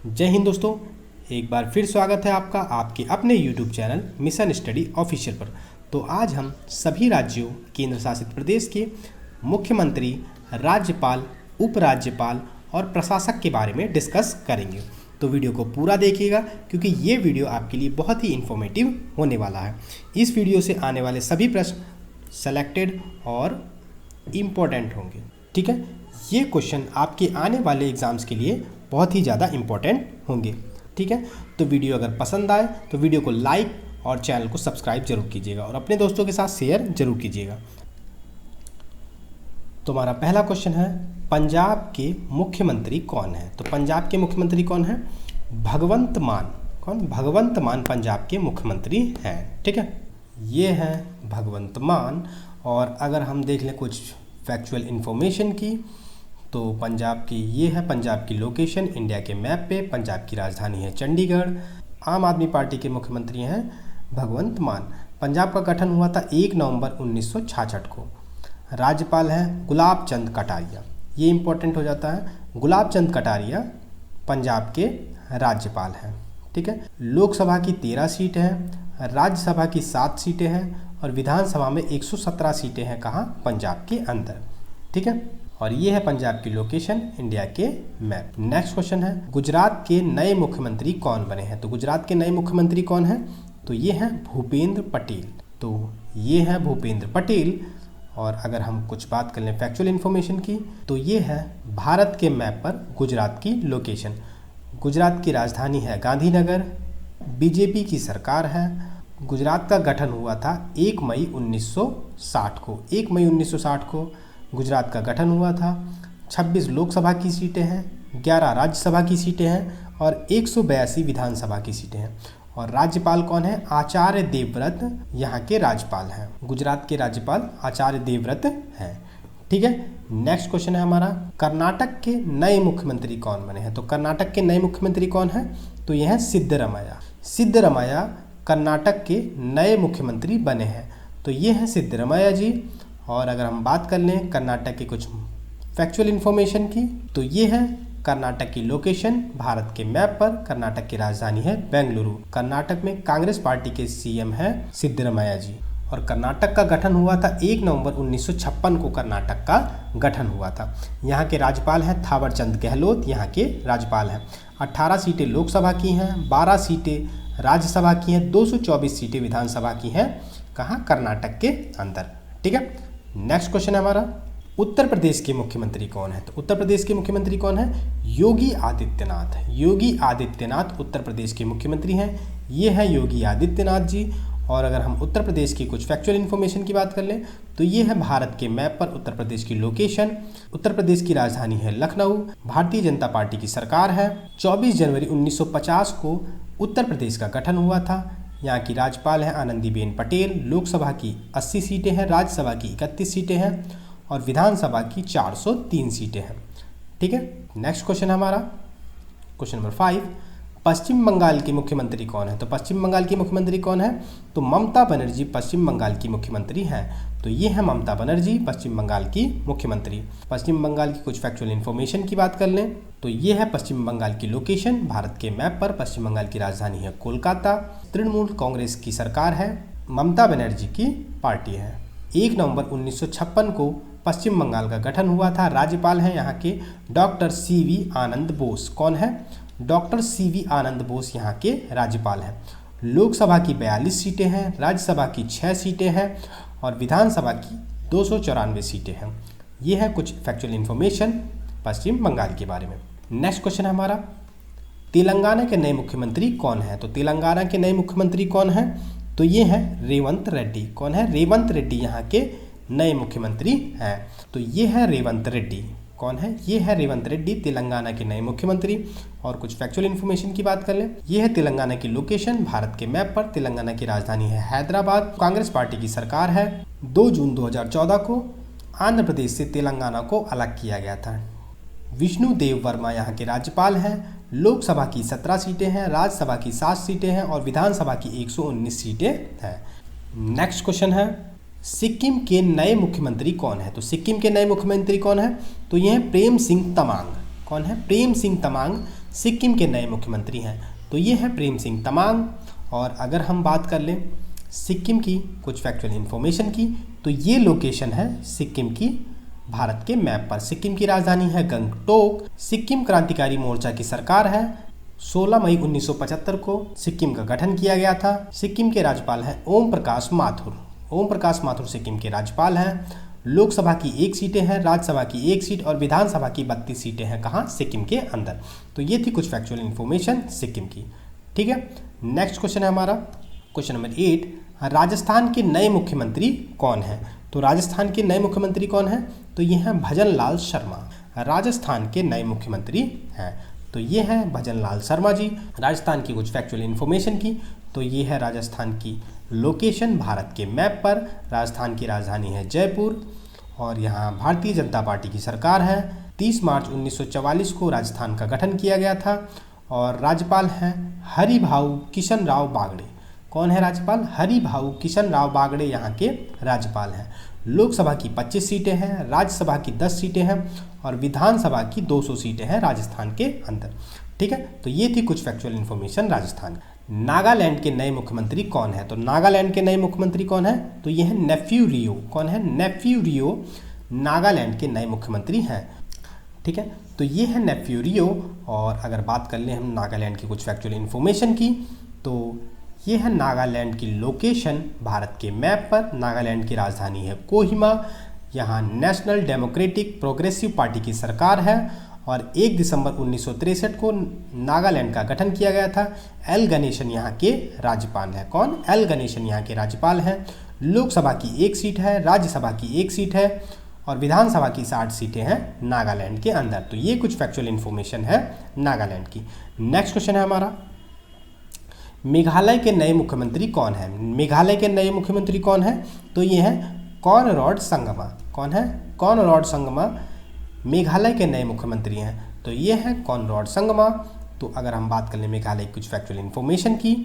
जय हिंद दोस्तों, एक बार फिर स्वागत है आपका आपके अपने YouTube channel mission study official पर। तो आज हम सभी राज्यों, केंद्र शासित प्रदेश के मुख्यमंत्री, राज्यपाल, उपराज्यपाल और प्रशासक के बारे में डिस्कस करेंगे। तो वीडियो को पूरा देखिएगा क्योंकि ये वीडियो आपके लिए बहुत ही इन्फॉर्मेटिव होने वाला है। इस वीडियो से आने वाले सभी प्रश्न सेलेक्टेड और इम्पोर्टेंट होंगे। ठीक है, ये क्वेश्चन आपके आने वाले एग्जाम्स के लिए बहुत ही ज़्यादा इम्पोर्टेंट होंगे। ठीक है, तो वीडियो अगर पसंद आए तो वीडियो को लाइक और चैनल को सब्सक्राइब जरूर कीजिएगा और अपने दोस्तों के साथ शेयर जरूर कीजिएगा। तो हमारा पहला क्वेश्चन है, पंजाब के मुख्यमंत्री कौन है? तो पंजाब के मुख्यमंत्री कौन है? भगवंत मान। कौन? भगवंत मान पंजाब के मुख्यमंत्री हैं। ठीक है, ये हैं भगवंत मान। और अगर हम देख लें कुछ फैक्चुअल इन्फॉर्मेशन की, तो पंजाब की ये है पंजाब की लोकेशन इंडिया के मैप पे। पंजाब की राजधानी है चंडीगढ़। आम आदमी पार्टी के मुख्यमंत्री हैं भगवंत मान। पंजाब का गठन हुआ था 1 नवंबर 1966 को। राज्यपाल हैं गुलाब चंद कटारिया। ये इंपॉर्टेंट हो जाता है, गुलाब चंद कटारिया पंजाब के राज्यपाल हैं। ठीक है, लोकसभा की 13 सीटें हैं, राज्यसभा की 7 सीटें हैं और विधानसभा में 117 सीटें हैं। कहाँ? पंजाब के अंदर। ठीक है, और ये है पंजाब की लोकेशन इंडिया के मैप। नेक्स्ट क्वेश्चन है, गुजरात के नए मुख्यमंत्री कौन बने हैं? तो गुजरात के नए मुख्यमंत्री कौन हैं? तो ये हैं भूपेंद्र पटेल। तो ये हैं भूपेंद्र पटेल। और अगर हम कुछ बात कर लें फैक्चुअल इन्फॉर्मेशन की, तो ये है भारत के मैप पर गुजरात की लोकेशन। गुजरात की राजधानी है गांधीनगर। बीजेपी की सरकार है। गुजरात का गठन हुआ था 1 मई 1960 को। 1 मई 1960 को गुजरात का गठन हुआ था। 26 लोकसभा की सीटें हैं, 11 राज्यसभा की सीटें हैं और 182 विधानसभा की सीटें हैं। और राज्यपाल कौन है? आचार्य देवव्रत यहाँ के राज्यपाल हैं। गुजरात के राज्यपाल आचार्य देवव्रत हैं। ठीक है, नेक्स्ट क्वेश्चन है हमारा, कर्नाटक के नए मुख्यमंत्री कौन बने हैं? तो कर्नाटक के नए मुख्यमंत्री कौन हैं? तो ये हैं सिद्धरमैया। सिद्धरमैया कर्नाटक के नए मुख्यमंत्री बने हैं। तो ये हैं सिद्धरमैया जी। और अगर हम बात कर लें कर्नाटक के कुछ फैक्चुअल इन्फॉर्मेशन की, तो ये है कर्नाटक की लोकेशन भारत के मैप पर। कर्नाटक की राजधानी है बेंगलुरु। कर्नाटक में कांग्रेस पार्टी के सीएम हैं सिद्धरमैया जी। और कर्नाटक का गठन हुआ था 1 नवंबर 1956 को। कर्नाटक का गठन हुआ था। यहाँ के राज्यपाल हैं थावरचंद गहलोत। यहाँ के राज्यपाल हैं। 18 सीटें लोकसभा की हैं, 12 सीटें राज्यसभा की हैं, 224 सीटें विधानसभा की हैं। कहाँ? कर्नाटक के अंदर। ठीक है, नेक्स्ट क्वेश्चन है हमारा, उत्तर प्रदेश के मुख्यमंत्री कौन है? तो उत्तर प्रदेश के मुख्यमंत्री कौन है? योगी आदित्यनाथ। योगी आदित्यनाथ उत्तर प्रदेश के मुख्यमंत्री हैं। ये है योगी आदित्यनाथ जी। और अगर हम उत्तर प्रदेश की कुछ फैक्चुअल इन्फॉर्मेशन की बात कर लें, तो ये है भारत के मैप पर उत्तर प्रदेश की लोकेशन। उत्तर प्रदेश की राजधानी है लखनऊ। भारतीय जनता पार्टी की सरकार है। 24 जनवरी 1950 को उत्तर प्रदेश का गठन हुआ था। यहाँ की राज्यपाल हैं आनंदीबेन पटेल। लोकसभा की 80 सीटें हैं, राज्यसभा की 31 सीटें हैं और विधानसभा की 403 सीटें हैं। ठीक है, नेक्स्ट क्वेश्चन हमारा क्वेश्चन नंबर 5, पश्चिम बंगाल के मुख्यमंत्री कौन है? तो पश्चिम बंगाल की मुख्यमंत्री कौन है? तो ममता बनर्जी पश्चिम बंगाल की मुख्यमंत्री हैं। तो ये है ममता बनर्जी पश्चिम बंगाल की मुख्यमंत्री। पश्चिम बंगाल की कुछ फैक्चुअल इन्फॉर्मेशन की बात कर लें, तो ये है पश्चिम बंगाल की लोकेशन भारत के मैप पर। पश्चिम बंगाल की राजधानी है कोलकाता। तृणमूल कांग्रेस की सरकार है, ममता बनर्जी की पार्टी है। 1 नवंबर 1956 को पश्चिम बंगाल का गठन हुआ था। राज्यपाल हैं यहाँ के डॉक्टर CV आनंद बोस। कौन है? डॉक्टर CV आनंद बोस यहाँ के राज्यपाल हैं। लोकसभा की 42 सीटें हैं, राज्यसभा की 6 सीटें हैं और विधानसभा की 294 सीटें हैं। ये है कुछ फैक्चुअल इन्फॉर्मेशन पश्चिम बंगाल के बारे में। नेक्स्ट क्वेश्चन है हमारा, तेलंगाना के नए मुख्यमंत्री कौन है? तो तेलंगाना के नए मुख्यमंत्री कौन है? तो ये हैं रेवंत रेड्डी। कौन है? रेवंत रेड्डी यहाँ के नए मुख्यमंत्री हैं। तो ये है रेवंत रेड्डी। कौन है? ये है रेवंत रेड्डी तेलंगाना के नए मुख्यमंत्री। और कुछ फैक्चुअल इन्फॉर्मेशन की बात कर लें, ये है तेलंगाना की लोकेशन भारत के मैप पर। तेलंगाना की राजधानी है हैदराबाद। कांग्रेस पार्टी की सरकार है। 2 जून 2014 को आंध्र प्रदेश से तेलंगाना को अलग किया गया था। विष्णु देव वर्मा यहाँ के राज्यपाल हैं। लोकसभा की 17 सीटें हैं, राज्यसभा की 7 सीटें हैं और विधानसभा की 119 सीटें हैं। नेक्स्ट क्वेश्चन है, सिक्किम के नए मुख्यमंत्री कौन है? तो सिक्किम के नए मुख्यमंत्री कौन है? तो ये हैं प्रेम सिंह तमांग। कौन है? प्रेम सिंह तमांग सिक्किम के नए मुख्यमंत्री हैं? तो ये हैं प्रेम सिंह तमांग। और अगर हम बात कर लें सिक्किम की कुछ फैक्चुअल इन्फॉर्मेशन की, तो ये लोकेशन है सिक्किम की भारत के मैप पर। सिक्किम की राजधानी है गंगटोक। सिक्किम क्रांतिकारी मोर्चा की सरकार है। 16 मई 1975 को सिक्किम का गठन किया गया था। सिक्किम के राज्यपाल हैं ओम प्रकाश माथुर। ओम प्रकाश माथुर सिक्किम के राज्यपाल हैं। लोकसभा की 1 सीटें हैं, राज्यसभा की 1 सीट और विधानसभा की 32 सीटें हैं। कहाँ? सिक्किम के अंदर। तो ये थी कुछ फैक्चुअल इन्फॉर्मेशन सिक्किम की। ठीक है, नेक्स्ट क्वेश्चन है हमारा क्वेश्चन नंबर 8, राजस्थान के नए मुख्यमंत्री कौन हैं? तो राजस्थान के नए मुख्यमंत्री कौन हैं? तो ये हैं भजन लाल शर्मा। राजस्थान के नए मुख्यमंत्री हैं, तो ये हैं भजन लाल शर्मा जी। राजस्थान की कुछ फैक्चुअल इन्फॉर्मेशन की, तो ये है राजस्थान की लोकेशन भारत के मैप पर। राजस्थान की राजधानी है जयपुर और यहाँ भारतीय जनता पार्टी की सरकार है। 30 मार्च 1944 को राजस्थान का गठन किया गया था और राज्यपाल हैं हरिभाऊ किशन राव बागड़े। कौन है राज्यपाल? हरिभाऊ किशन राव बागड़े यहाँ के राज्यपाल हैं। लोकसभा की 25 सीटें हैं, राज्यसभा की 10 सीटें हैं और विधानसभा की 200 सीटें हैं राजस्थान के अंदर। ठीक है, तो ये थी कुछ फैक्चुअल इन्फॉर्मेशन राजस्थान। नागालैंड के नए मुख्यमंत्री कौन है? तो नागालैंड के नए मुख्यमंत्री कौन है? तो ये है नेफ्यू रियो। कौन है? नेफ्यू रियो नागालैंड के नए मुख्यमंत्री हैं। ठीक है, तो ये है नेफ्यू रियो। और अगर बात कर लें हम नागालैंड की कुछ फैक्चुअल इन्फॉर्मेशन की, तो ये है नागालैंड की लोकेशन भारत के मैप पर। नागालैंड की राजधानी है कोहिमा। यहाँ नेशनल डेमोक्रेटिक प्रोग्रेसिव पार्टी की सरकार है और 1 दिसंबर 1963 को नागालैंड का गठन किया गया था। एल गणेशन यहाँ के राज्यपाल हैं। कौन? एल गणेशन यहाँ के राज्यपाल हैं। लोकसभा की 1 सीट है, राज्यसभा की 1 सीट है और विधानसभा की 60 सीटें हैं नागालैंड के अंदर। तो ये कुछ फैक्चुअल इन्फॉर्मेशन है नागालैंड की। नेक्स्ट क्वेश्चन है हमारा, मेघालय के नए मुख्यमंत्री कौन है? मेघालय के नए मुख्यमंत्री कौन है? तो ये हैं कॉनरैड संगमा। कौन है? कॉनरैड संगमा मेघालय के नए मुख्यमंत्री हैं। तो ये हैं कॉनरैड संगमा। तो अगर हम बात कर लें मेघालय की कुछ फैक्चुअल इन्फॉर्मेशन की,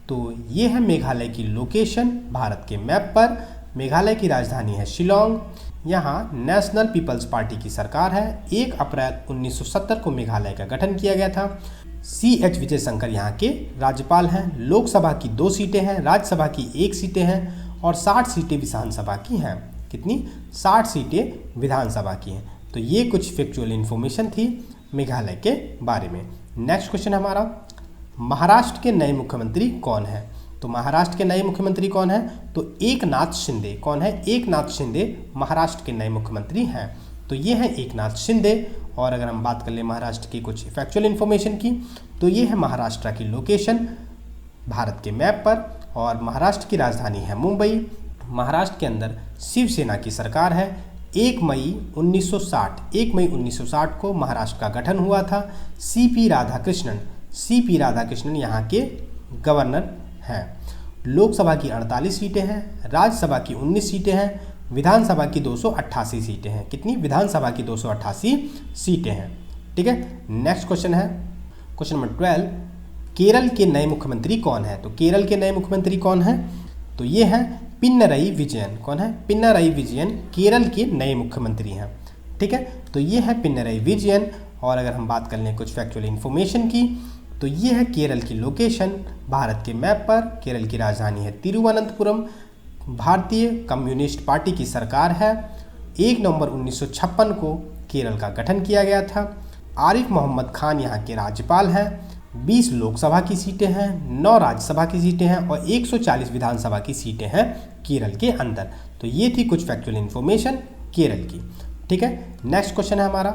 तो ये है मेघालय की लोकेशन भारत के मैप पर। मेघालय की राजधानी है शिलोंग। यहाँ नेशनल पीपल्स पार्टी की सरकार है। 1 अप्रैल 1970 को मेघालय का गठन किया गया था। CH विजय शंकर यहाँ के राज्यपाल हैं। लोकसभा की 2 सीटें हैं, राज्यसभा की 1 सीटें हैं और 60 सीटें विधानसभा की हैं। कितनी? 60 सीटें विधानसभा की हैं। तो ये कुछ फैक्चुअल इन्फॉर्मेशन थी मेघालय के बारे में। नेक्स्ट क्वेश्चन हमारा, महाराष्ट्र के नए मुख्यमंत्री कौन है? तो महाराष्ट्र के नए मुख्यमंत्री कौन है? तो एकनाथ शिंदे। कौन है? एकनाथ शिंदे महाराष्ट्र के नए मुख्यमंत्री हैं। तो ये हैं एकनाथ शिंदे। और अगर हम बात कर लें महाराष्ट्र की कुछ फैक्चुअल इन्फॉर्मेशन की, तो ये है महाराष्ट्र की लोकेशन भारत के मैप पर और महाराष्ट्र की राजधानी है मुंबई। महाराष्ट्र के अंदर शिवसेना की सरकार है। 1 मई 1960 को महाराष्ट्र का गठन हुआ था। CP राधाकृष्णन यहाँ के गवर्नर हैं। लोकसभा की 48 सीटें हैं, राज्यसभा की 19 सीटें हैं, विधानसभा की 288 सीटें हैं। कितनी? विधानसभा की 288 सीटें हैं। ठीक है, नेक्स्ट क्वेश्चन है क्वेश्चन नंबर 12, केरल के नए मुख्यमंत्री कौन है? तो केरल के नए मुख्यमंत्री कौन है? तो ये है पिनरई विजयन। कौन है? पिनरई विजयन केरल के नए मुख्यमंत्री हैं। ठीक है, तो ये है पिनरई विजयन। और अगर हम बात कर लें कुछ फैक्चुअल इन्फॉर्मेशन की, तो ये है केरल की लोकेशन भारत के मैप पर। केरल की राजधानी है तिरुवनंतपुरम। भारतीय कम्युनिस्ट पार्टी की सरकार है। 1 नवंबर 1956 को केरल का गठन किया गया था। आरिफ मोहम्मद खान यहाँ के राज्यपाल हैं। 20 लोकसभा की सीटें हैं, 9 राज्यसभा की सीटें हैं और 140 विधानसभा की सीटें हैं केरल के अंदर। तो ये थी कुछ फैक्चुअल इन्फॉर्मेशन केरल की। ठीक है, नेक्स्ट क्वेश्चन है हमारा,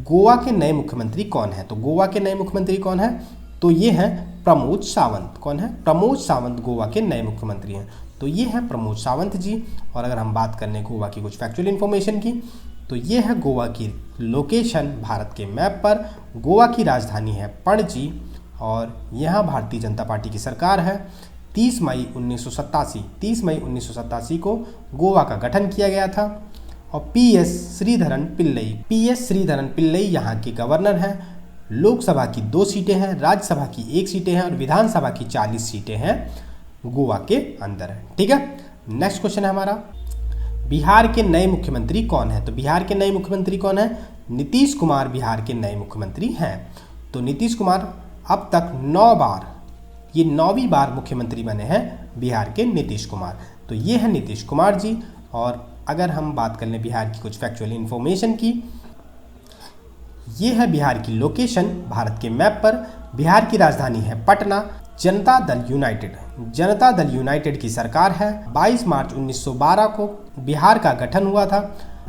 गोवा के नए मुख्यमंत्री कौन है? तो गोवा के नए मुख्यमंत्री कौन है? तो ये हैं प्रमोद सावंत। कौन है? प्रमोद सावंत गोवा के नए मुख्यमंत्री हैं। तो ये है प्रमोद सावंत जी। और अगर हम बात कर लें गोवा की कुछ फैक्चुअल इन्फॉर्मेशन की, तो ये है गोवा की लोकेशन भारत के मैप पर। गोवा की राजधानी है पणजी और यहाँ भारतीय जनता पार्टी की सरकार है। 30 मई 1987 को गोवा का गठन किया गया था और PS श्रीधरन पिल्लई यहाँ के गवर्नर हैं। लोकसभा की 2 सीटें हैं, राज्यसभा की 1 सीटें हैं और विधानसभा की 40 सीटें हैं गोवा के अंदर है। ठीक है, नेक्स्ट क्वेश्चन है हमारा, बिहार के नए मुख्यमंत्री कौन है? तो बिहार के नए मुख्यमंत्री कौन है? नीतीश कुमार बिहार के नए मुख्यमंत्री हैं। तो नीतीश कुमार अब तक 9 बार, ये 9वीं बार मुख्यमंत्री बने हैं बिहार के नीतीश कुमार। तो ये है नीतीश कुमार जी। और अगर हम बात कर लें बिहार की कुछ फैक्चुअल इन्फॉर्मेशन की, ये है बिहार की लोकेशन भारत के मैप पर। बिहार की राजधानी है पटना। जनता दल यूनाइटेड की सरकार है। 22 मार्च 1912 को बिहार का गठन हुआ था।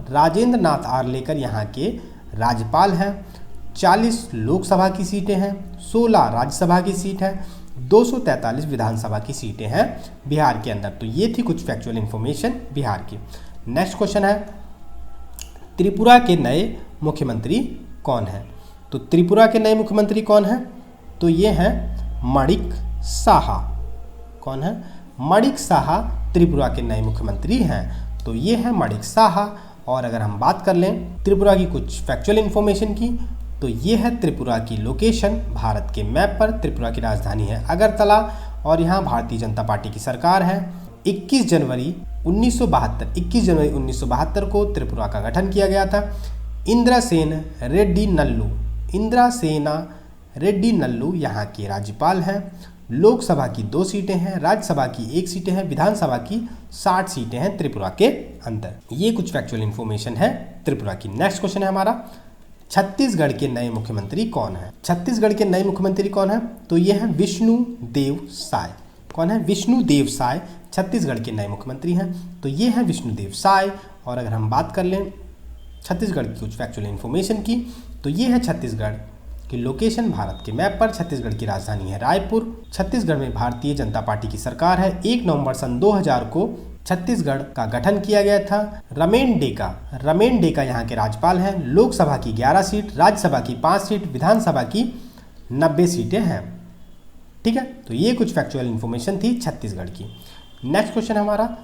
राजेंद्र नाथ आर्लेकर यहाँ के राज्यपाल हैं। 40 लोकसभा की सीटें हैं, 16 राज्यसभा की सीट है, 243 विधानसभा की सीटें हैं बिहार के अंदर। तो ये थी कुछ फैक्चुअल इन्फॉर्मेशन बिहार की। नेक्स्ट क्वेश्चन है, त्रिपुरा के नए मुख्यमंत्री कौन है? तो त्रिपुरा के नए मुख्यमंत्री कौन है? तो ये हैं माणिक साहा। कौन है? माणिक साहा त्रिपुरा के नए मुख्यमंत्री हैं। तो ये है माणिक साहा। और अगर हम बात कर लें त्रिपुरा की कुछ फैक्चुअल इन्फॉर्मेशन की, तो ये है त्रिपुरा की लोकेशन भारत के मैप पर। त्रिपुरा की राजधानी है अगरतला और यहाँ भारतीय जनता पार्टी की सरकार है। 21 जनवरी 1972 को त्रिपुरा का गठन किया गया था। इंद्रसेना रेड्डी नल्लू यहाँ के राज्यपाल हैं। लोकसभा की 2 सीटें हैं, राज्यसभा की 1 सीटें हैं, विधानसभा की 60 सीटें हैं त्रिपुरा के अंदर। ये कुछ फैक्चुअल इन्फॉर्मेशन है त्रिपुरा की। नेक्स्ट क्वेश्चन है हमारा, छत्तीसगढ़ के नए मुख्यमंत्री कौन है? छत्तीसगढ़ के नए मुख्यमंत्री कौन है? तो ये है विष्णुदेव साय। कौन है? विष्णुदेव साय छत्तीसगढ़ के नए मुख्यमंत्री हैं। तो ये है विष्णुदेव साय। और अगर हम बात कर लें छत्तीसगढ़ की कुछ फैक्चुअल इन्फॉर्मेशन की, तो ये है छत्तीसगढ़ की लोकेशन भारत के मैप पर। छत्तीसगढ़ की राजधानी है रायपुर। छत्तीसगढ़ में भारतीय जनता पार्टी की सरकार है। 1 नवंबर सन 2000 को छत्तीसगढ़ का गठन किया गया था। रमेन डेका यहाँ के राज्यपाल हैं। लोकसभा की 11 सीट, राज्यसभा की 5 सीट, विधानसभा की 90 सीटें हैं। ठीक है, तो ये कुछ फैक्चुअल इन्फॉर्मेशन थी छत्तीसगढ़ की। नेक्स्ट क्वेश्चन हमारा,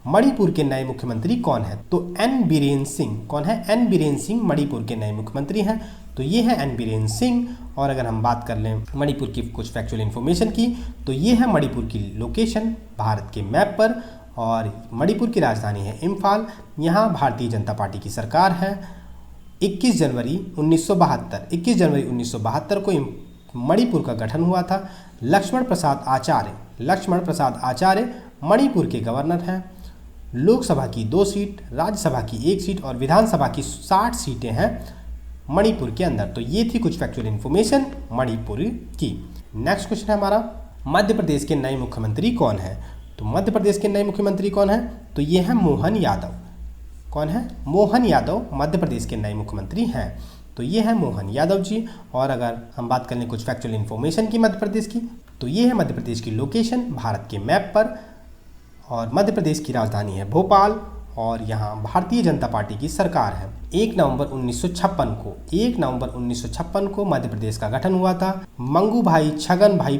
मणिपुर के नए मुख्यमंत्री कौन है? तो एन बीरेन सिंह। कौन है? एन बीरेन सिंह मणिपुर के नए मुख्यमंत्री हैं। तो ये है एन बीरेन सिंह। और अगर हम बात कर लें मणिपुर की कुछ फैक्चुअल इन्फॉर्मेशन की, तो ये है मणिपुर की लोकेशन भारत के मैप पर। और मणिपुर की राजधानी है इम्फाल। यहाँ भारतीय जनता पार्टी की सरकार है। 21 जनवरी 1972 को मणिपुर का गठन हुआ था। लक्ष्मण प्रसाद आचार्य मणिपुर के गवर्नर हैं। लोकसभा की 2 सीट, राज्यसभा की 1 सीट और विधानसभा की 60 सीटें हैं मणिपुर के अंदर। तो ये थी कुछ फैक्चुअल इन्फॉर्मेशन मणिपुर की। नेक्स्ट क्वेश्चन है हमारा, मध्य प्रदेश के नए मुख्यमंत्री कौन है? तो मध्य प्रदेश के नए मुख्यमंत्री कौन है? तो ये है मोहन यादव। कौन है? मोहन यादव मध्य प्रदेश के नए मुख्यमंत्री हैं। तो ये है मोहन यादव जी। और अगर हम बात कर लें कुछ फैक्चुअल इन्फॉर्मेशन की मध्य प्रदेश की, तो ये है मध्य प्रदेश की लोकेशन भारत के मैप पर। और मध्य प्रदेश की राजधानी है भोपाल और यहाँ भारतीय जनता पार्टी की सरकार है। 1 नवंबर 1956 को मध्य प्रदेश का गठन हुआ था। मंगू भाई छगन भाई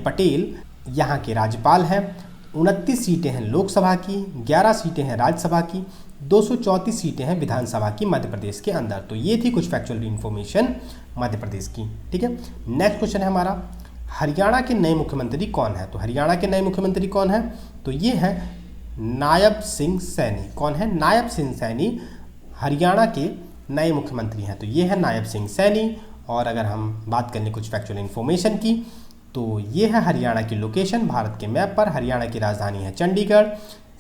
पटेल यहाँ के राज्यपाल हैं। 29 सीटें हैं लोकसभा की, 11 सीटें हैं राज्यसभा की, 234 सीटें हैं विधानसभा की मध्य प्रदेश के अंदर। तो ये थी कुछ फैक्चुअल इन्फॉर्मेशन मध्य प्रदेश की। ठीक है, नेक्स्ट क्वेश्चन है हमारा, हरियाणा के नए मुख्यमंत्री कौन है? तो हरियाणा के नए मुख्यमंत्री कौन है? तो ये है नायब सिंह सैनी। कौन है? नायब सिंह सैनी हरियाणा के नए मुख्यमंत्री हैं। तो ये है नायब सिंह सैनी। और अगर हम बात करें कुछ फैक्चुअल इन्फॉर्मेशन की, तो ये है हरियाणा की लोकेशन भारत के मैप पर। हरियाणा की राजधानी है चंडीगढ़।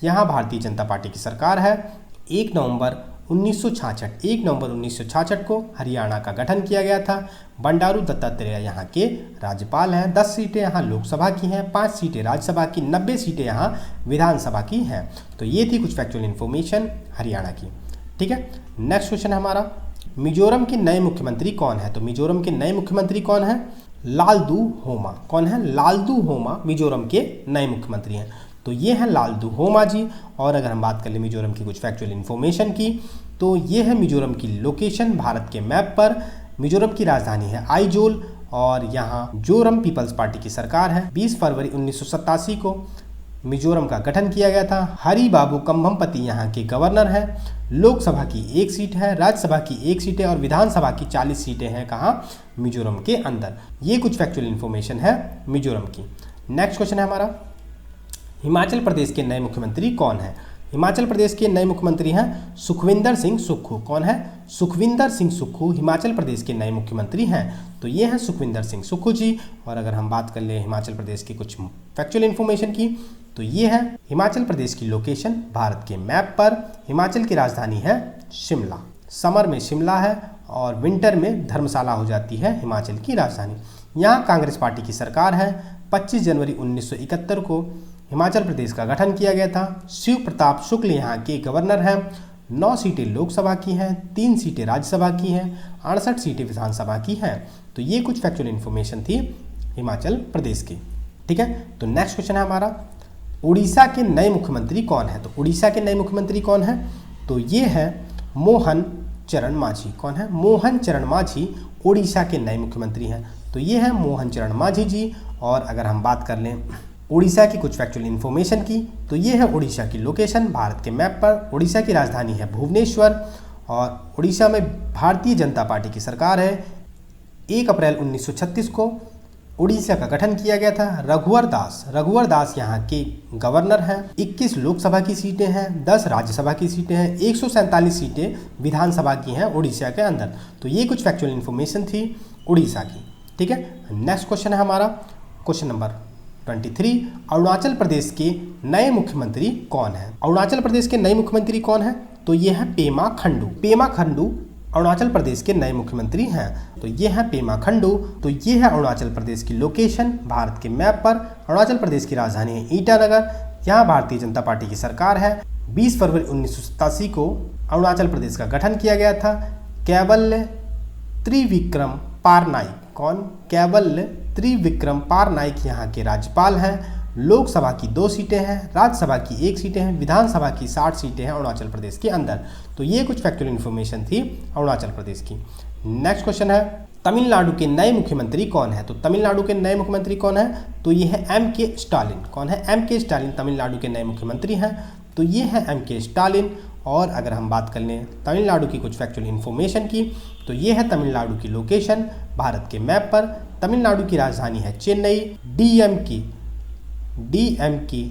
यहाँ भारतीय जनता पार्टी की सरकार है। 1 नवंबर 1966 को हरियाणा का गठन किया गया था। बंडारू दत्तात्रेय यहाँ के राज्यपाल हैं। 10 सीटें यहाँ लोकसभा की हैं, 5 सीटें राज्यसभा की, 90 सीटें यहाँ विधानसभा की हैं। तो ये थी कुछ फैक्चुअल इन्फॉर्मेशन हरियाणा की। ठीक है, नेक्स्ट क्वेश्चन है हमारा, मिजोरम के नए मुख्यमंत्री कौन है? तो मिजोरम के नए मुख्यमंत्री कौन है? लालदू होमा। कौन है? लालदू होमा मिजोरम के नए मुख्यमंत्री हैं। तो ये है लालदू होमा जी। और अगर हम बात कर लें मिजोरम की कुछ फैक्चुअल इन्फॉर्मेशन की, तो ये है मिजोरम की लोकेशन भारत के मैप पर। मिजोरम की राजधानी है आइजोल और यहाँ जोरम पीपल्स पार्टी की सरकार है। 20 फरवरी 1987 को मिजोरम का गठन किया गया था। हरि बाबू कम्भमपति यहाँ के गवर्नर हैं। लोकसभा की 1 सीट है, राज्यसभा की 1 सीट है और विधानसभा की 40 सीटें हैं कहाँ? मिजोरम के अंदर। ये कुछ फैक्चुअल इन्फॉर्मेशन है मिजोरम की। नेक्स्ट क्वेश्चन है हमारा, हिमाचल प्रदेश के नए मुख्यमंत्री कौन है? हिमाचल प्रदेश के नए मुख्यमंत्री हैं सुखविंदर सिंह सुक्खू। कौन है? सुखविंदर सिंह सुक्खू हिमाचल प्रदेश के नए मुख्यमंत्री हैं। तो ये हैं सुखविंदर सिंह सुक्खू जी। और अगर हम बात कर ले हिमाचल प्रदेश की कुछ फैक्चुअल इन्फॉर्मेशन की, तो ये है हिमाचल प्रदेश की लोकेशन भारत के मैप पर। हिमाचल की राजधानी है शिमला। समर में शिमला है और विंटर में धर्मशाला हो जाती है हिमाचल की राजधानी। यहाँ कांग्रेस पार्टी की सरकार है। 25 जनवरी 1971 को हिमाचल प्रदेश का गठन किया गया था। शिव प्रताप शुक्ल यहाँ के गवर्नर हैं। 9 सीटें लोकसभा की हैं, 3 सीटें राज्यसभा की हैं, 68 सीटें विधानसभा की हैं। तो ये कुछ फैक्चुअल इन्फॉर्मेशन थी हिमाचल प्रदेश की। ठीक है, तो नेक्स्ट क्वेश्चन है हमारा, उड़ीसा के नए मुख्यमंत्री कौन है? तो उड़ीसा के नए मुख्यमंत्री कौन है? तो ये है मोहन चरण मांझी। कौन है? मोहन चरण मांझी उड़ीसा के नए मुख्यमंत्री हैं। तो ये है मोहन चरण मांझी जी। और अगर हम बात कर लें उड़ीसा की कुछ फैक्चुअल इन्फॉर्मेशन की, तो ये है उड़ीसा की लोकेशन भारत के मैप पर। उड़ीसा की राजधानी है भुवनेश्वर और उड़ीसा में भारतीय जनता पार्टी की सरकार है। 1 अप्रैल 1936 को उड़ीसा का गठन किया गया था। रघुवर दास यहाँ के गवर्नर हैं। 21 लोकसभा की सीटें हैं, 10 राज्यसभा की सीटें हैं, 147 सीटें विधानसभा की हैं उड़ीसा के अंदर। तो ये कुछ फैक्चुअल इन्फॉर्मेशन थी उड़ीसा की। ठीक है, नेक्स्ट क्वेश्चन है हमारा क्वेश्चन नंबर 23, अरुणाचल प्रदेश के नए मुख्यमंत्री कौन है? अरुणाचल प्रदेश के नए मुख्यमंत्री कौन है? तो ये है पेमा खंडू। पेमा खंडू अरुणाचल प्रदेश के नए मुख्यमंत्री हैं। तो ये है पेमा खंडू। तो ये है अरुणाचल प्रदेश की लोकेशन भारत के मैप पर। अरुणाचल प्रदेश की राजधानी है ईटानगर। यहाँ भारतीय जनता पार्टी की सरकार है। 20 फरवरी 1987 को अरुणाचल प्रदेश का गठन किया गया था। केवल त्रिविक्रम पारनाइक। कौन? केवल त्रिविक्रम पारनाइक यहाँ के राज्यपाल हैं। लोकसभा की 2 सीटें हैं, राज्यसभा की 1 सीटें हैं, विधानसभा की 60 सीटें हैं अरुणाचल प्रदेश के अंदर। तो ये कुछ फैक्चुअल इन्फॉर्मेशन थी अरुणाचल प्रदेश की। नेक्स्ट क्वेश्चन है, तमिलनाडु के नए मुख्यमंत्री कौन है? तो तमिलनाडु के नए मुख्यमंत्री कौन है? तो ये है M.K. स्टालिन। कौन है? M.K. स्टालिन तमिलनाडु के नए मुख्यमंत्री हैं। तो ये है M.K. स्टालिन। और अगर हम बात कर लें तमिलनाडु की कुछ फैक्चुअल इन्फॉर्मेशन की, तो ये है तमिलनाडु की लोकेशन भारत के मैप पर। तमिलनाडु की राजधानी है चेन्नई। DMK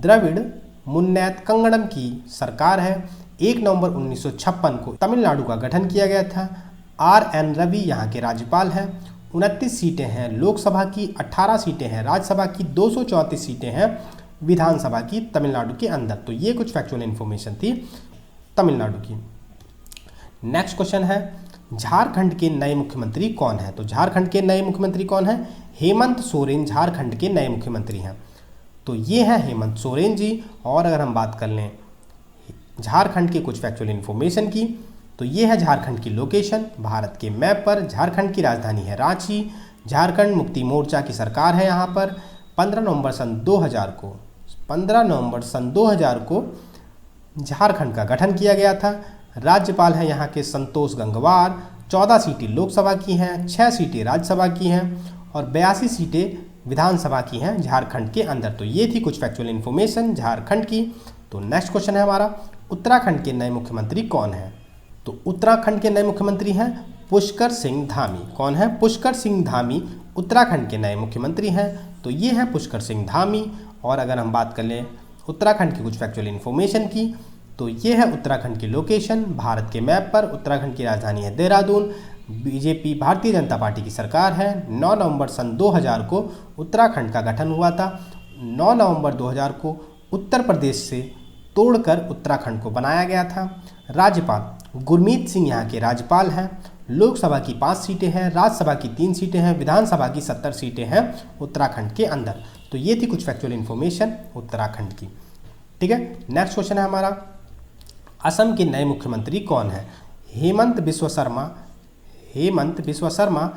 द्रविड़ मुन्नेत्र कंगड़म की सरकार है। 1 नवंबर 1956 को तमिलनाडु का गठन किया गया था। RN रवि यहाँ के राज्यपाल हैं। 29 सीटें हैं लोकसभा की, 18 सीटें हैं राज्यसभा की, 234 सीटें हैं विधानसभा की तमिलनाडु के अंदर। तो ये कुछ फैक्चुअल इन्फॉर्मेशन थी तमिलनाडु की। नेक्स्ट क्वेश्चन है, झारखंड के नए मुख्यमंत्री कौन है? तो झारखंड के नए मुख्यमंत्री कौन है? हेमंत सोरेन झारखंड के नए मुख्यमंत्री हैं। तो ये है हेमंत सोरेन जी। और अगर हम बात कर लें झारखंड के कुछ फैक्चुअल इन्फॉर्मेशन की, तो ये है झारखंड की लोकेशन भारत के मैप पर। झारखंड की राजधानी है रांची। झारखंड मुक्ति मोर्चा की सरकार है यहाँ पर। 15 नवंबर सन 2000 को झारखंड का गठन किया गया था। राज्यपाल हैं यहाँ के संतोष गंगवार। 14 सीटें लोकसभा की हैं, 6 सीटें राज्यसभा की हैं और 82 सीटें विधानसभा की हैं झारखंड के अंदर। तो ये थी कुछ फैक्चुअल इन्फॉर्मेशन झारखंड की। तो नेक्स्ट क्वेश्चन है हमारा, उत्तराखंड के नए मुख्यमंत्री कौन है? तो उत्तराखंड के नए मुख्यमंत्री हैं पुष्कर सिंह धामी। कौन है? पुष्कर सिंह धामी उत्तराखंड के नए मुख्यमंत्री हैं। तो ये है पुष्कर सिंह धामी। और अगर हम बात कर लें उत्तराखंड की कुछ फैक्चुअल इन्फॉर्मेशन की, तो ये है उत्तराखंड की लोकेशन भारत के मैप पर। उत्तराखंड की राजधानी है देहरादून। बीजेपी भारतीय जनता पार्टी की सरकार है। 9 नवंबर सन 2000 को उत्तराखंड का गठन हुआ था। 9 नवंबर 2000 को उत्तर प्रदेश से तोड़कर उत्तराखंड को बनाया गया था। राज्यपाल गुरमीत सिंह यहाँ के राज्यपाल हैं। लोकसभा की 5 सीटें हैं, राज्यसभा की 3 सीटें हैं, विधानसभा की 70 सीटें हैं उत्तराखंड के अंदर। तो ये थी कुछ फैक्चुअल इन्फॉर्मेशन उत्तराखंड की। ठीक है, नेक्स्ट क्वेश्चन है हमारा, असम के नए मुख्यमंत्री कौन है? हेमंत बिस्वा शर्मा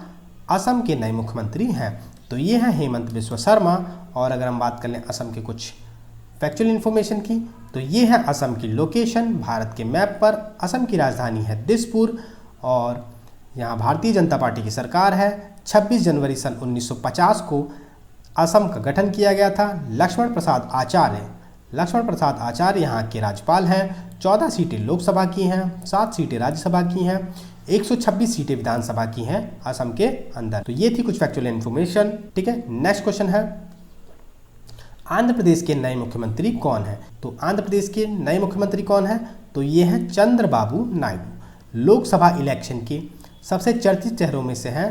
असम के नए मुख्यमंत्री हैं। तो ये है हेमंत बिस्वा शर्मा। और अगर हम बात कर लें असम के कुछ फैक्चुअल इन्फॉर्मेशन की, तो ये है असम की लोकेशन भारत के मैप पर। असम की राजधानी है दिसपुर और यहाँ भारतीय जनता पार्टी की सरकार है। 26 जनवरी सन 1950 को असम का गठन किया गया था। लक्ष्मण प्रसाद आचार्य यहाँ के राज्यपाल हैं। 14 सीटें लोकसभा की हैं, 7 सीटें राज्यसभा की हैं, 126 सीटें विधानसभा की हैं असम के अंदर। तो ये थी कुछ फैक्चुअल इन्फॉर्मेशन। ठीक है, नेक्स्ट क्वेश्चन है, आंध्र प्रदेश के नए मुख्यमंत्री कौन है? तो आंध्र प्रदेश के नए मुख्यमंत्री कौन है? तो ये हैं चंद्रबाबू नायडू। लोकसभा इलेक्शन के सबसे चर्चित चेहरों में से हैं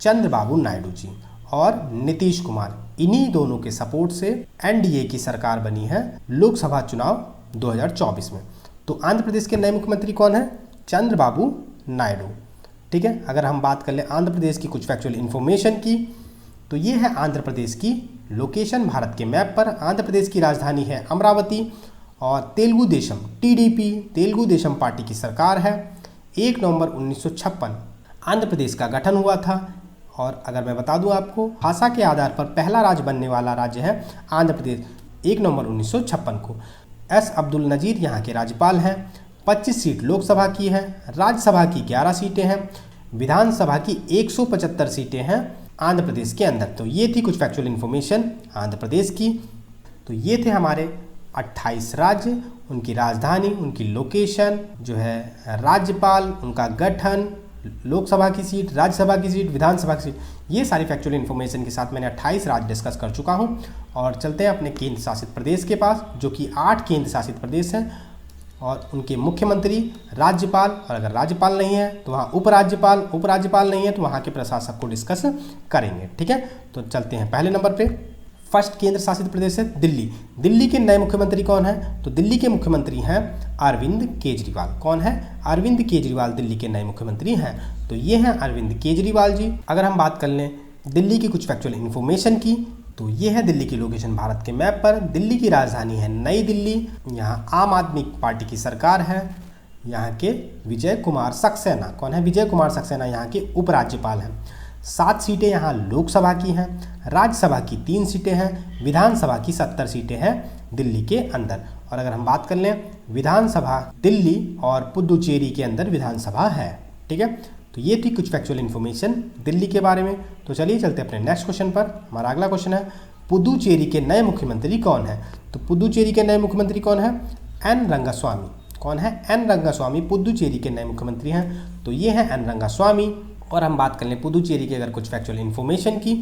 चंद्रबाबू नायडू जी और नीतीश कुमार। इन्हीं दोनों के सपोर्ट से एनडीए की सरकार बनी है लोकसभा चुनाव 2024 में। तो आंध्र प्रदेश के नए मुख्यमंत्री कौन है? चंद्रबाबू नायडू। ठीक है, अगर हम बात कर लें आंध्र प्रदेश की कुछ फैक्चुअल इन्फॉर्मेशन की, तो ये है आंध्र प्रदेश की लोकेशन भारत के मैप पर। आंध्र प्रदेश की राजधानी है अमरावती और तेलुगु देशम टीडीपी तेलुगु देशम पार्टी की सरकार है। 1 नवंबर 1956 आंध्र प्रदेश का गठन हुआ था। और अगर मैं बता दूं आपको, भाषा के आधार पर पहला राज्य बनने वाला राज्य है आंध्र प्रदेश 1 नवंबर 1956 को। एस अब्दुल नज़ीर यहाँ के राज्यपाल हैं। 25 सीट लोकसभा की है, राज्यसभा की 11 सीटें हैं, विधानसभा की 175 सीटें हैं आंध्र प्रदेश के अंदर। तो ये थी कुछ फैक्चुअल इन्फॉर्मेशन आंध्र प्रदेश की। तो ये थे हमारे 28 राज्य, उनकी राजधानी, उनकी लोकेशन, जो है राज्यपाल, उनका गठन, लोकसभा की सीट, राज्यसभा की सीट, विधानसभा की सीट। ये सारी फैक्चुअल इन्फॉर्मेशन के साथ मैंने 28 राज्य डिस्कस कर चुका हूँ। और चलते हैं अपने केंद्र शासित प्रदेश के पास, जो कि 8 केंद्र शासित प्रदेश हैं और उनके मुख्यमंत्री, राज्यपाल, और अगर राज्यपाल नहीं है तो वहाँ उपराज्यपाल, उपराज्यपाल नहीं है तो वहाँ के प्रशासक को डिस्कस करेंगे। ठीक है, तो चलते हैं पहले नंबर पे। फर्स्ट केंद्र शासित प्रदेश है दिल्ली। दिल्ली के नए मुख्यमंत्री कौन है? तो दिल्ली के मुख्यमंत्री हैं अरविंद केजरीवाल। कौन है? अरविंद केजरीवाल दिल्ली के नए मुख्यमंत्री हैं। तो ये हैं अरविंद केजरीवाल जी। अगर हम बात कर लें दिल्ली की कुछ फैक्चुअल इन्फॉर्मेशन की, तो ये है दिल्ली की लोकेशन भारत के मैप पर। दिल्ली की राजधानी है नई दिल्ली। यहाँ आम आदमी पार्टी की सरकार है। यहाँ के विजय कुमार सक्सेना, कौन है? विजय कुमार सक्सेना यहाँ के उपराज्यपाल हैं। 7 सीटें यहाँ लोकसभा की हैं, राज्यसभा की 3 सीटें हैं, विधानसभा की 70 सीटें हैं दिल्ली के अंदर। और अगर हम बात कर लें विधानसभा, दिल्ली और पुदुचेरी के अंदर विधानसभा है। ठीक है, तो ये थी कुछ फैक्चुअल इन्फॉर्मेशन दिल्ली के बारे में। तो चलिए चलते अपने नेक्स्ट क्वेश्चन पर। हमारा अगला क्वेश्चन है पुदुचेरी के नए मुख्यमंत्री कौन है? तो पुदुचेरी के नए मुख्यमंत्री कौन है? एन रंगास्वामी। कौन है? एन रंगास्वामी पुदुचेरी के नए मुख्यमंत्री हैं। तो ये हैं एन रंगास्वामी। और हम बात कर लें पुदुचेरी की अगर कुछ फैक्चुअल इन्फॉर्मेशन की,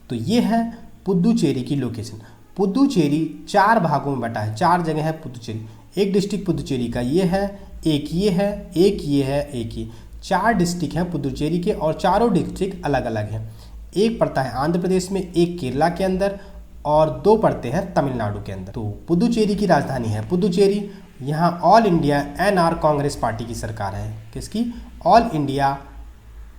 तो ये है पुदुचेरी की लोकेशन। पुदुचेरी 4 भागों में बटा है, 4 जगह है पुदुचेरी। एक डिस्ट्रिक्ट पुदुचेरी का ये है, एक ये है, एक ये है, एक ये। 4 डिस्ट्रिक्ट हैं पुदुचेरी के और चारों डिस्ट्रिक्ट अलग अलग हैं। एक पड़ता है आंध्र प्रदेश में, एक केरला के अंदर और 2 पड़ते हैं तमिलनाडु के अंदर। तो पुदुचेरी की राजधानी है पुदुचेरी। यहाँ All India NR Congress party की सरकार है। किसकी? All India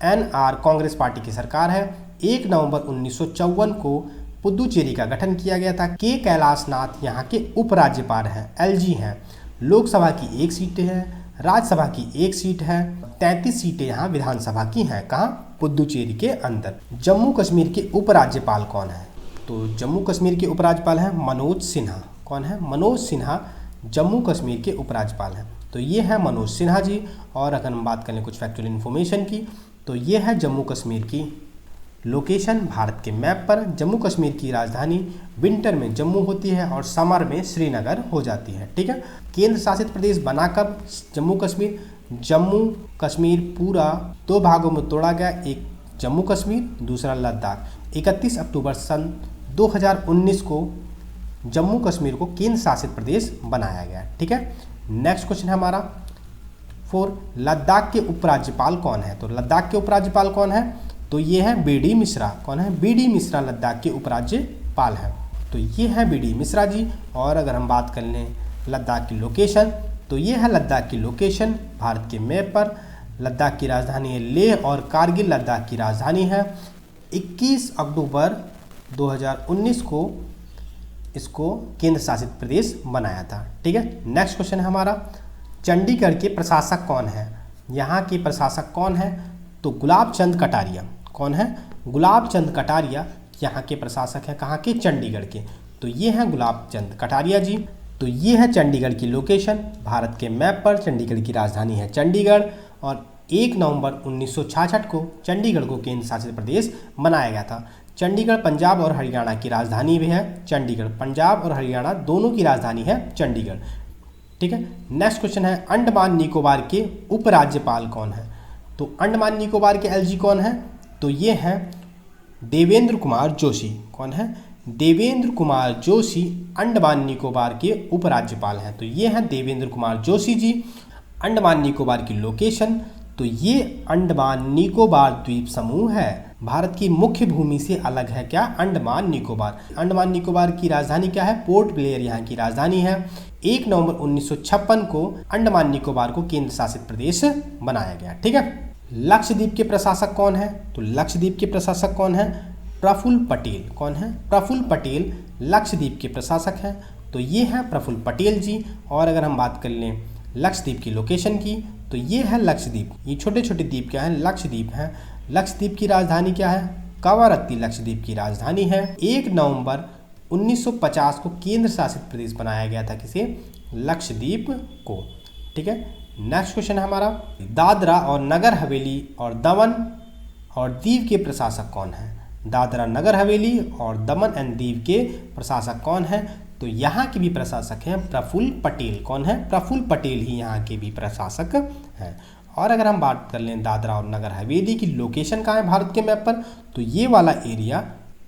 NR Congress party की सरकार है। 1 नवंबर 1954 को पुदुचेरी का गठन किया गया था। के कैलाशनाथ यहाँ के उपराज्यपाल हैं, एलजी हैं। लोकसभा की 1 सीट है, राज्यसभा की 1 सीट है, 33 सीटें यहाँ विधानसभा की हैं। कहाँ? पुदुचेरी के अंदर। जम्मू कश्मीर के उपराज्यपाल कौन है? तो जम्मू कश्मीर के उपराज्यपाल हैं मनोज सिन्हा। कौन है? मनोज सिन्हा जम्मू कश्मीर के उपराज्यपाल हैं। तो ये है मनोज सिन्हा जी। और अगर हम बात करें कुछ फैक्चुअल इन्फॉर्मेशन की, तो ये है जम्मू कश्मीर की लोकेशन भारत के मैप पर। जम्मू कश्मीर की राजधानी विंटर में जम्मू होती है और समर में श्रीनगर हो जाती है। ठीक है, केंद्र शासित प्रदेश बना कब? जम्मू कश्मीर। जम्मू कश्मीर पूरा 2 भागों में तोड़ा गया, एक जम्मू कश्मीर, दूसरा लद्दाख। 31 अक्टूबर सन 2019 को जम्मू कश्मीर को केंद्र शासित प्रदेश बनाया गया। ठीक है, नेक्स्ट क्वेश्चन है हमारा 4, लद्दाख के उपराज्यपाल कौन है? तो लद्दाख के उपराज्यपाल कौन है? तो ये है बीडी मिश्रा। कौन है? बीडी मिश्रा लद्दाख के उपराज्यपाल हैं। तो ये है बीडी मिश्रा जी। और अगर हम बात कर लें लद्दाख की लोकेशन, तो ये है लद्दाख की लोकेशन भारत के मैप पर। लद्दाख की राजधानी है लेह और कारगिल लद्दाख की राजधानी है। 21 अक्टूबर 2019 को इसको केंद्र शासित प्रदेश बनाया था। ठीक है, नेक्स्ट क्वेश्चन है हमारा चंडीगढ़ के प्रशासक कौन है? यहाँ के प्रशासक कौन है? तो गुलाब चंद कटारिया। कौन है? गुलाब चंद कटारिया यहाँ के प्रशासक हैं। कहाँ के? चंडीगढ़ के। तो ये हैं गुलाब चंद कटारिया जी। तो ये है चंडीगढ़ की लोकेशन भारत के मैप पर। चंडीगढ़ की राजधानी है चंडीगढ़ और 1 नवंबर 1966 को चंडीगढ़ को केंद्र शासित प्रदेश बनाया गया था। चंडीगढ़ पंजाब और हरियाणा की राजधानी भी है। चंडीगढ़ पंजाब और हरियाणा दोनों की राजधानी है चंडीगढ़। ठीक है, नेक्स्ट क्वेश्चन है अंडमान निकोबार के उपराज्यपाल कौन है? तो अंडमान निकोबार के एलजी कौन है? तो ये हैं देवेंद्र कुमार जोशी। कौन है? देवेंद्र कुमार जोशी अंडमान निकोबार के उपराज्यपाल हैं। तो ये हैं देवेंद्र कुमार जोशी जी। अंडमान निकोबार की लोकेशन, तो ये अंडमान निकोबार द्वीप समूह है। भारत की मुख्य भूमि से अलग है क्या? अंडमान निकोबार। अंडमान निकोबार की राजधानी क्या है? पोर्ट ब्लेयर यहाँ की राजधानी है। 1 नवंबर 1956 को अंडमान निकोबार को केंद्र शासित प्रदेश बनाया गया। ठीक है। लक्षद्वीप के प्रशासक कौन है? तो लक्षद्वीप के प्रशासक कौन है? प्रफुल्ल पटेल। कौन है? प्रफुल्ल पटेल लक्षद्वीप के प्रशासक हैं। तो ये हैं प्रफुल्ल पटेल जी। और अगर हम बात कर लें लक्षद्वीप की लोकेशन की, तो ये है लक्षद्वीप। ये छोटे छोटे द्वीप क्या हैं? लक्षद्वीप हैं। लक्षद्वीप की राजधानी क्या है? कवरत्ती लक्षद्वीप की राजधानी है। 1 नवंबर 1950 को केंद्र शासित प्रदेश बनाया गया था किसे? लक्षद्वीप को। ठीक है। नेक्स्ट क्वेश्चन है हमारा, दादरा और नगर हवेली और दमन और दीव के प्रशासक कौन है? दादरा नगर हवेली और दमन एंड दीव के प्रशासक कौन है? तो यहाँ के भी प्रशासक हैं प्रफुल्ल पटेल। कौन है? प्रफुल्ल पटेल ही यहाँ के भी प्रशासक हैं। और अगर हम बात कर लें दादरा और नगर हवेली की लोकेशन कहाँ है भारत के मैप पर, तो ये वाला एरिया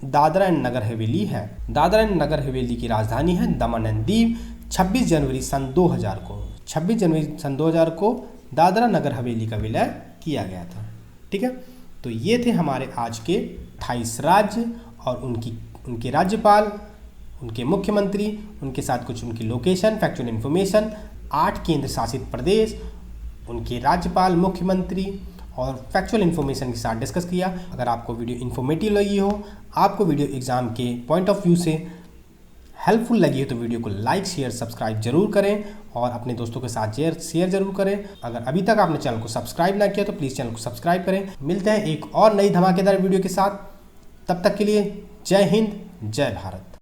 दादरा एंड नगर हवेली है। दादरा एंड नगर हवेली की राजधानी है दमन एंड दीव। 26 जनवरी सन 2000 को 26 जनवरी सन 2000 को दादरा नगर हवेली का विलय किया गया था। ठीक है। तो ये थे हमारे आज के 28 राज्य और उनके राज्यपाल, उनके मुख्यमंत्री, उनके साथ कुछ उनकी लोकेशन, फैक्चुअल इन्फॉर्मेशन, 8 केंद्र शासित प्रदेश, उनके राज्यपाल, मुख्यमंत्री और फैक्चुअल इन्फॉर्मेशन के साथ डिस्कस किया। अगर आपको वीडियो इन्फॉर्मेटिव लगी हो, आपको वीडियो एग्जाम के पॉइंट ऑफ व्यू से हेल्पफुल लगी हो, तो वीडियो को लाइक शेयर सब्सक्राइब जरूर करें और अपने दोस्तों के साथ शेयर जरूर करें। अगर अभी तक आपने चैनल को सब्सक्राइब ना किया तो प्लीज़ चैनल को सब्सक्राइब करें। मिलते हैं एक और नई धमाकेदार वीडियो के साथ। तब तक के लिए जय हिंद, जय भारत।